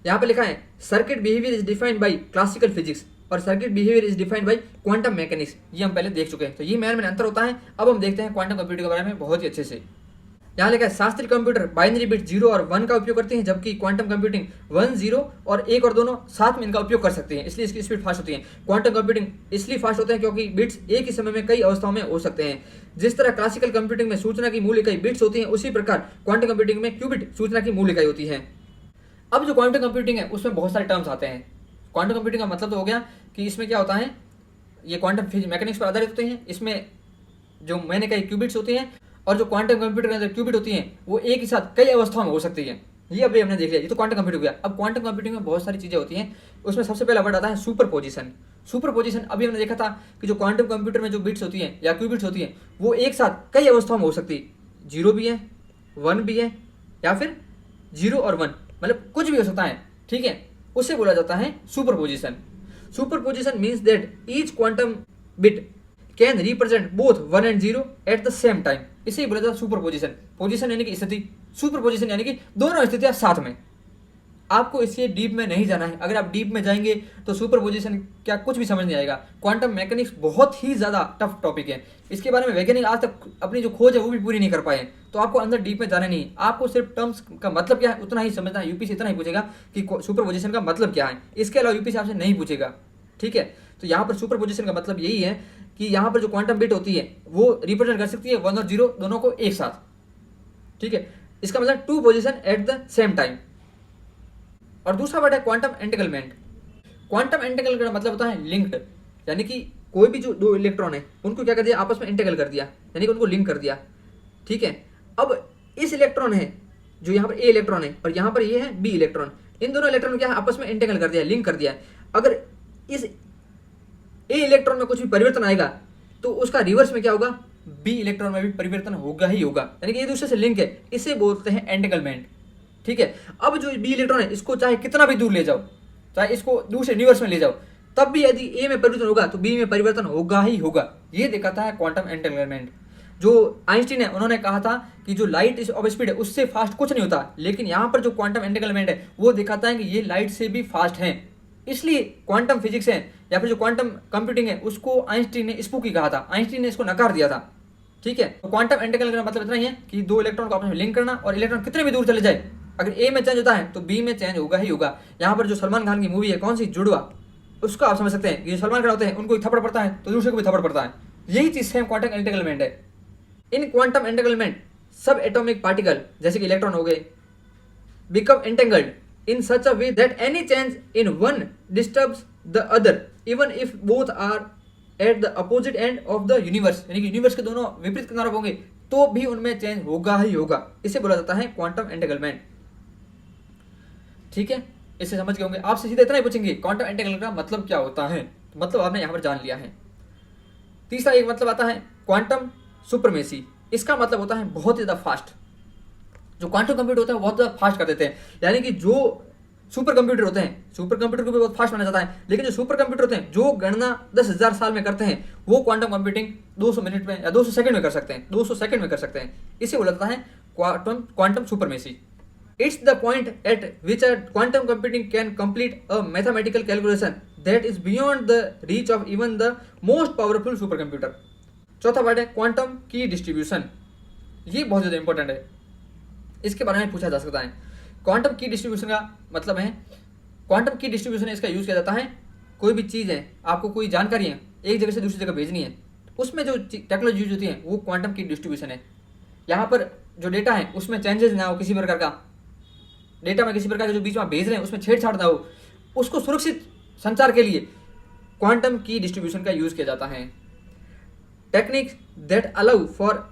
यहाँ पे लिखा है circuit behaviour is defined by classical physics और circuit behaviour is defined by quantum mechanics. ये हम पहले देख चुके हैं, तो ये मेन अंतर होता है। अब हम देखते हैं क्वांटम कंप्यूटिंग के बारे में बहुत ही अच्छे से। यहाँ लिखा है शास्त्रीय कंप्यूटर बाइनरी बिट 0 और 1 का उपयोग करते हैं, जबकि क्वांटम कंप्यूटिंग 1 0 और 1 और दोनों साथ में इनका उपयोग कर सकते हैं, इसलिए इसकी स्पीड फास्ट होती है। क्वांटम कंप्यूटिंग इसलिए फास्ट होते हैं क्योंकि बिट्स एक ही समय में कई अवस्थाओं में हो सकते हैं। जिस तरह क्लासिकल कंप्यूटिंग में सूचना की मूल इकाई बिट्स होती है, उसी प्रकार क्वांटम कंप्यूटिंग में क्यूबिट सूचना की मूल इकाई होती है। अब जो क्वांटम कंप्यूटिंग है उसमें बहुत सारे टर्म्स आते हैं। क्वांटम कंप्यूटिंग का मतलब तो हो गया कि इसमें क्या होता है, ये क्वांटम मैकेनिक्स पर आधारित होते हैं। इसमें जो मैंने कही क्यूबिट्स होती हैं और जो क्वांटम कंप्यूटर के अंदर क्यूबिट होती हैं वो एक ही साथ कई अवस्थाओं में हो सकती है। ये अभी हमने देख लिया, ये तो क्वांटम कंप्यूटिंग हो गया। अब क्वांटम कंप्यूटिंग में बहुत सारी चीज़ें होती हैं, उसमें सबसे पहला वर्ड आता है सुपर पोजिशन। सुपर पोजिशन अभी हमने देखा था कि जो क्वांटम कंप्यूटर में जो बिट्स होती हैं या क्यूबिट्स होती हैं वो एक साथ कई अवस्थाओं में हो सकती है। 0 भी है, 1 भी है, या फिर 0 और 1, मतलब कुछ भी हो सकता है। ठीक है, उसे बोला जाता है super position. Super position means that each quantum bit can represent both 1 and 0 at the same time. इसे ही बोला जाता है सुपर पोजिशन। पोजिशन यानी कि स्थिति, सुपर पोजिशन यानी कि दोनों स्थितियां साथ में। आपको इसलिए डीप में नहीं जाना है, अगर आप डीप में जाएंगे तो सुपर पोजिशन क्या कुछ भी समझ नहीं आएगा। क्वांटम मैकेनिक्स बहुत ही ज़्यादा टफ टॉपिक है, इसके बारे में वैज्ञानिक आज तक अपनी जो खोज है वो भी पूरी नहीं कर पाए। तो आपको अंदर डीप में जाना नहीं, आपको सिर्फ टर्म्स का मतलब क्या है उतना ही समझना है। यूपीएससी इतना ही पूछेगा कि सुपर पोजिशन का मतलब क्या है, इसके अलावा यूपीएससी आपसे नहीं पूछेगा। ठीक है, तो यहाँ पर सुपर पोजिशन का मतलब यही है कि यहाँ पर जो क्वांटम बिट होती है वो रिप्रेजेंट कर सकती है 1 और 0 दोनों को एक साथ। ठीक है, इसका मतलब 2 position at the same time. और दूसरा वर्ड है क्वांटम एंटेंगलमेंट। क्वांटम एंटेंगल का मतलब होता है लिंक्ड, यानी कि कोई भी जो दो इलेक्ट्रॉन है उनको क्या कर दिया, आपस में एंटेंगल कर दिया, यानी कि उनको लिंक कर दिया। ठीक है, अब इस इलेक्ट्रॉन है जो यहाँ पर ए इलेक्ट्रॉन है और यहाँ पर ये है बी इलेक्ट्रॉन, इन दोनों इलेक्ट्रॉन क्या है आपस में एंटेंगल कर दिया, लिंक कर दिया। अगर इस ए इलेक्ट्रॉन में कुछ भी परिवर्तन आएगा तो उसका रिवर्स में क्या होगा, बी इलेक्ट्रॉन में भी परिवर्तन होगा ही होगा, यानी कि एक दूसरे से लिंक है, इसे बोलते हैं एंटेंगलमेंट। ठीक है, अब जो बी इलेक्ट्रॉन है इसको चाहे कितना भी दूर ले जाओ, चाहे इसको दूसरे रिवर्स में ले जाओ, तब भी यदि ए में परिवर्तन होगा तो बी में परिवर्तन होगा ही होगा। ये दिखाता है क्वांटम एंटेंगलमेंट। जो आइंस्टीन है उन्होंने कहा था कि जो लाइट ऑफ स्पीड है उससे फास्ट कुछ नहीं होता, लेकिन यहाँ पर जो क्वांटम एंटेंगलमेंट है वो दिखाता है कि ये लाइट से भी फास्ट है। इसलिए क्वांटम फिजिक्स है या फिर जो क्वांटम कंप्यूटिंग है उसको आइंस्टीन ने स्पूकी कहा था, आइंस्टीन ने इसको नकार दिया था। ठीक है, तो क्वांटम एंटेंगल का मतलब इतना ही है कि दो इलेक्ट्रॉन को आपस में लिंक करना, और इलेक्ट्रॉन कितने भी दूर चले जाए अगर ए में चेंज होता है तो बी में चेंज होगा ही होगा। यहाँ पर जो सलमान खान की मूवी है कौन सी, जुड़वा, उसको आप समझ सकते हैं, ये सलमान खान होते हैं उनको थप्पड़ पड़ता है तो दूसरे को भी थप्पड़ पड़ता है। यही चीज सेम क्वांटम एंटेंगलमेंट है। इन क्वांटम एंटेंगलमेंट सब एटॉमिक पार्टिकल जैसे कि इलेक्ट्रॉन हो गए become entangled in such a way that any change in one disturbs the other even if both are at the opposite end of the universe। यानी कि universe के दोनों विपरीत किनारों होंगे तो भी उनमें चेंज होगा ही होगा, इसे बोला जाता है क्वांटम एंटेंगलमेंट। ठीक है, इसे समझ गए होंगे। आपसे सीधे इतना ही पूछेंगे क्वांटम एंटेंगलमेंट का मतलब क्या होता है, मतलब आपने यहाँ पर जान लिया है। तीसरा एक मतलब आता है क्वांटम सुपरमेसी। इसका मतलब होता है बहुत ज़्यादा फास्ट। जो क्वांटम कंप्यूटर होता है बहुत ज़्यादा फास्ट कर देते हैं, यानी कि जो सुपर कंप्यूटर होते हैं, सुपर कंप्यूटर को भी बहुत फास्ट माना जाता है, लेकिन जो सुपर कंप्यूटर होते हैं जो गणना 10,000 साल में करते हैं वो क्वांटम कंप्यूटिंग 200 मिनट में या 200 सेकंड में कर सकते हैं, 200 सेकंड में कर सकते हैं। इसे बोला जाता है quantum supremacy. It's the point eight which a quantum computing can complete a mathematical calculation that is beyond the reach of even the most powerful super computer. चौथा वर्ड है क्वांटम की डिस्ट्रीब्यूशन। ये बहुत ज़्यादा important है, इसके बारे में पूछा जा सकता है। क्वांटम की डिस्ट्रीब्यूशन का मतलब है, क्वांटम की डिस्ट्रीब्यूशन इसका यूज किया जाता है कोई भी चीज़ है, आपको कोई जानकारी है एक जगह से दूसरी जगह भेजनी है, उसमें जो टेक्नोलॉजी यूज होती है वो क्वांटम की डिस्ट्रीब्यूशन है। यहाँ पर जो डेटा है उसमें चेंजेस ना हो, किसी प्रकार का डेटा में किसी प्रकार का जो बीच में आप भेज रहे हैं उसमें छेड़छाड़ ना हो, उसको सुरक्षित संचार के लिए क्वांटम की डिस्ट्रीब्यूशन का यूज किया जाता है। Techniques that allow for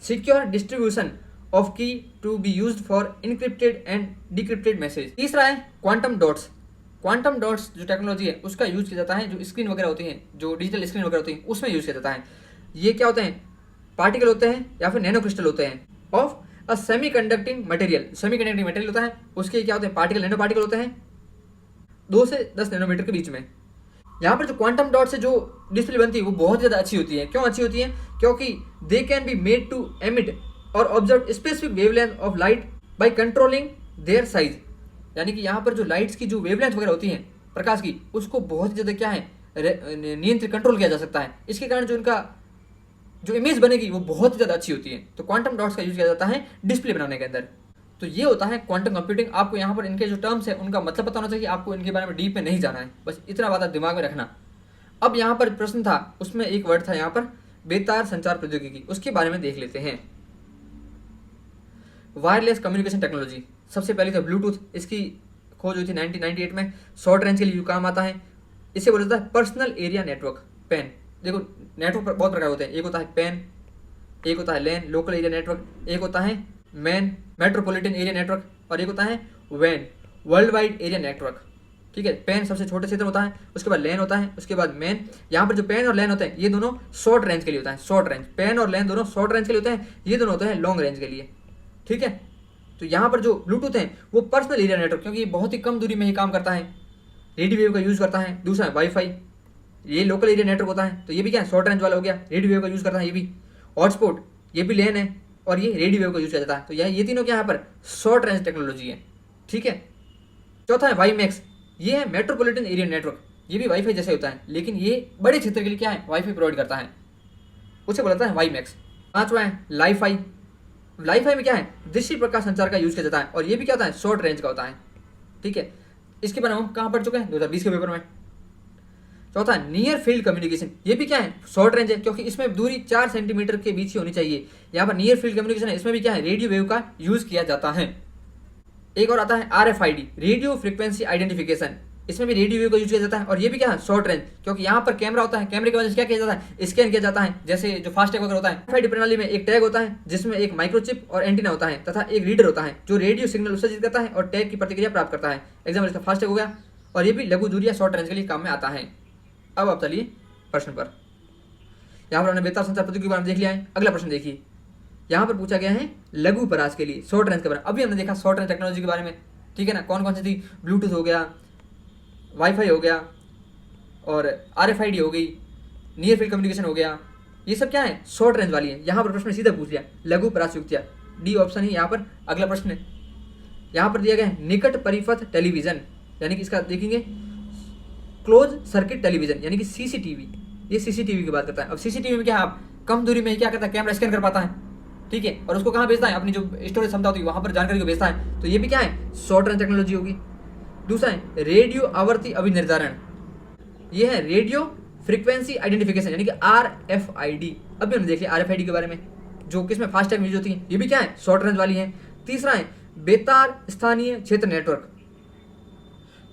secure distribution of key to be used for encrypted and decrypted message. तीसरा है क्वांटम डॉट्स। क्वांटम डॉट्स जो टेक्नोलॉजी है उसका यूज किया जाता है, जो स्क्रीन वगैरह होती है, जो डिजिटल स्क्रीन वगैरह होती है उसमें यूज किया जाता है। ये क्या होते हैं, पार्टिकल होते हैं या फिर नैनो क्रिस्टल होते हैं of a semi conducting material. Semi conducting material होता है, उसके क्या होते हैं, पार्टिकल, नैनो पार्टिकल होते हैं 2 से 10 नैनोमीटर के बीच में। यहाँ पर जो क्वांटम डॉट से जो डिस्प्ले बनती है वो बहुत ज़्यादा अच्छी होती है। क्यों अच्छी होती है? क्योंकि they can be made to emit और observe specific wavelength of light by controlling their size. यानी कि यहाँ पर जो लाइट्स की जो वेवलेंथ वगैरह होती हैं प्रकाश की, उसको बहुत ज़्यादा क्या है, नियंत्रित कंट्रोल किया जा सकता है। इसके कारण जो इनका जो इमेज बनेगी वो बहुत ही ज़्यादा अच्छी होती है। तो क्वांटम डॉट्स का यूज किया जाता है डिस्प्ले बनाने के अंदर। तो ये होता है क्वांटम कंप्यूटिंग। आपको यहाँ पर इनके जो टर्म्स है उनका मतलब पता होना चाहिए, आपको इनके बारे में डीप में नहीं जाना है, बस इतना बात आप दिमाग में रखना। अब यहाँ पर प्रश्न था, उसमें एक वर्ड था यहाँ पर बेतार संचार प्रौद्योगिकी, उसके बारे में देख लेते हैं। वायरलेस कम्युनिकेशन टेक्नोलॉजी, सबसे पहले तो ब्लूटूथ, इसकी खोज हुई थी 1998 में। शॉर्ट रेंज के लिए काम आता है। इसे बोला जाता है पर्सनल एरिया नेटवर्क, पैन। देखो नेटवर्क बहुत प्रकार होते हैं, एक होता है पैन, एक होता है लैन, लोकल एरिया नेटवर्क, एक होता है मैन, मेट्रोपॉलिटन एरिया नेटवर्क, और एक होता है वैन, वर्ल्ड वाइड एरिया नेटवर्क। ठीक है, पैन सबसे छोटे क्षेत्र होता है, उसके बाद लैन होता है, उसके बाद मैन। यहाँ पर जो पैन और लैन होते हैं ये दोनों शॉर्ट रेंज के लिए होता है। शॉर्ट रेंज, पैन और लैन दोनों शॉर्ट रेंज के लिए होते हैं, ये दोनों होते हैं लॉन्ग रेंज के लिए। ठीक है, तो यहाँ पर जो ब्लूटूथ है वो पर्सनल एरिया नेटवर्क, क्योंकि ये बहुत ही कम दूरी में ही काम करता है, रेडियो वेव का यूज़ करता है। दूसरा है वाईफाई, ये लोकल एरिया नेटवर्क होता है, तो ये भी क्या है, शॉर्ट रेंज वाला हो गया, रेडियो वेव का यूज़ करता है। ये भी हॉटस्पॉट, ये भी लैन है, और ये रेडियो वेव का यूज़ किया जाता है। तो ये तीनों क्या यहाँ पर शॉर्ट रेंज टेक्नोलॉजी है। ठीक है, चौथा है वाईमैक्स, ये है मेट्रोपॉलिटन एरिया नेटवर्क, ये भी वाईफाई जैसे होता है, लेकिन ये बड़े क्षेत्र के लिए क्या है, वाईफाई प्रोवाइड करता है, उसे बोलता है वाईमैक्स। पांचवा है लाईफाई। लाईफाई में क्या है, दृश्य प्रकाश संचार का यूज किया जाता है, और ये भी क्या होता है, शॉर्ट रेंज का होता है। ठीक है, इसके बारे में हम कहाँ पढ़ चुके हैं, 2020 के पेपर में। चौथा नियर फील्ड कम्युनिकेशन, ये भी क्या है, शॉर्ट रेंज है, क्योंकि इसमें दूरी 4 सेंटीमीटर के बीच ही होनी चाहिए। यहाँ पर नियर फील्ड कम्युनिकेशन है, इसमें भी क्या है, रेडियो वेव का यूज किया जाता है। एक और आता है RFID, रेडियो फ्रीक्वेंसी आइडेंटिफिकेशन, इसमें भी रेडियो वेव का यूज किया जाता है, और ये भी क्या है, शॉर्ट रेंज, क्योंकि यहाँ पर कैमरा होता है, कैमरे की वजह से क्या किया जाता है, स्कैन किया जाता है, जैसे जो फास्ट टैग वगैरह होता है। RFID प्रणाली में एक टैग होता है जिसमें एक माइक्रोचिप और एंटीना होता है, तथा एक रीडर होता है जो रेडियो सिग्नल उत्सर्जित करता है और टैग की प्रतिक्रिया प्राप्त करता है। एग्जाम्पल इसका फास्ट टैग हो गया, और ये भी लघु दूरी या शॉर्ट रेंज के लिए काम में आता है। अब आप चलिए प्रश्न पर। यहाँ पर हमने बेतार संचार प्रौद्योगिकी के बारे में देख लिया है। अगला प्रश्न देखिए, यहाँ पर पूछा गया है लघु परास के लिए शॉर्ट रेंज के बारे में। अभी हमने देखा शॉर्ट रेंज टेक्नोलॉजी के बारे में, ठीक है ना, कौन कौन सी थी, ब्लूटूथ हो गया, वाईफाई हो गया, और RFID हो गई, नियर फील्ड कम्युनिकेशन हो गया, ये सब क्या है, शॉर्ट रेंज वाली है। यहाँ पर प्रश्न सीधा पूछ लिया लघु परास युक्तियाँ, डी ऑप्शन ही यहाँ पर अगला प्रश्न है। यहाँ पर दिया गया है निकट परिपथ टेलीविजन, यानी कि इसका देखेंगे क्लोज सर्किट टेलीविजन, यानी कि CCTV, ये CCTV की बात करता है। अब CCTV में क्या है, आप कम दूरी में ही क्या करता है, कैमरा स्कैन कर पाता है, ठीक है, और उसको कहाँ भेजता है, अपनी जो स्टोरेज क्षमता होती है वहाँ पर जानकारी को भेजता है। तो ये भी क्या है, शॉर्ट रेंज टेक्नोलॉजी होगी। दूसरा है रेडियो आवर्ती अभिनिर्धारण, ये है रेडियो फ्रीक्वेंसी आइडेंटिफिकेशन, यानी कि RFID। अभी हमने देख लिया RFID के बारे में, जो किसमें फास्ट टैग यूज होती है, ये भी क्या है, शॉर्ट रेंज वाली है। तीसरा है बेतार स्थानीय क्षेत्र network,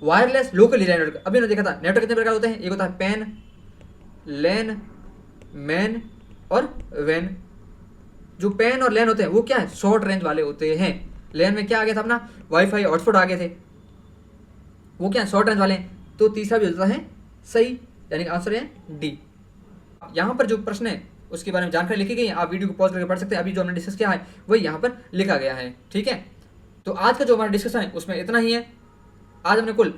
wireless local area network. अभी हमने देखा था नेटवर्क कितने प्रकार होते हैं, एक होता है पैन, लैन, मैन और वैन। जो पैन और लैन होते हैं वो क्या है, शॉर्ट रेंज वाले होते हैं। लैन में क्या आ गया था अपना, वाईफाई हॉटस्पॉट आ गए थे, वो क्या है, शॉर्ट रेंज वाले हैं। तो तीसरा भी होता है सही, यानी आंसर है डी। यहाँ पर जो प्रश्न है उसके बारे में जानकारी लिखी गई है, आप वीडियो को पॉज करके पढ़ सकते हैं। अभी जो हमने डिस्कस किया है वही यहाँ पर लिखा गया है। ठीक है, तो आज का जो हमारा डिस्कशन है उसमें इतना ही है। आज हमने कुल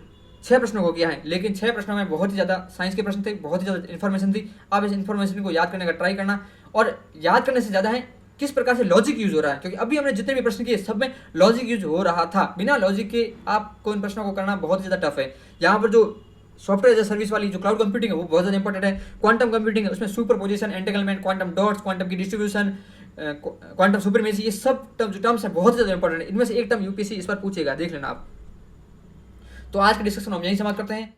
6 प्रश्नों को किया है, लेकिन 6 प्रश्नों में बहुत ही ज़्यादा साइंस के प्रश्न थे, बहुत ही ज़्यादा इन्फॉर्मेशन थी। आप इस इन्फॉर्मेशन को याद करने का ट्राई करना, और याद करने से ज़्यादा है किस प्रकार से लॉजिक यूज हो रहा है, क्योंकि अभी हमने जितने भी प्रश्न किए सब में लॉजिक यूज हो रहा था। बिना लॉजिक के आपको इन प्रश्नों को करना बहुत ही ज़्यादा टफ है। यहाँ पर जो सॉफ्टवेयर एज ए सर्विस वाली जो क्लाउड कंप्यूटिंग है वो बहुत ज़्यादा इंपॉर्टेंट है। क्वांटम कंप्यूटिंग है, उसमें superposition, entanglement, quantum dots, quantum key distribution, quantum supremacy, ये सब जो टर्म्स है बहुत ज़्यादा इंपॉर्टेंट है। इनमें से एक टर्म UPSC इस बार पूछेगा, देख लेना आप। तो आज के डिस्कशन हम यहीं समाप्त करते हैं।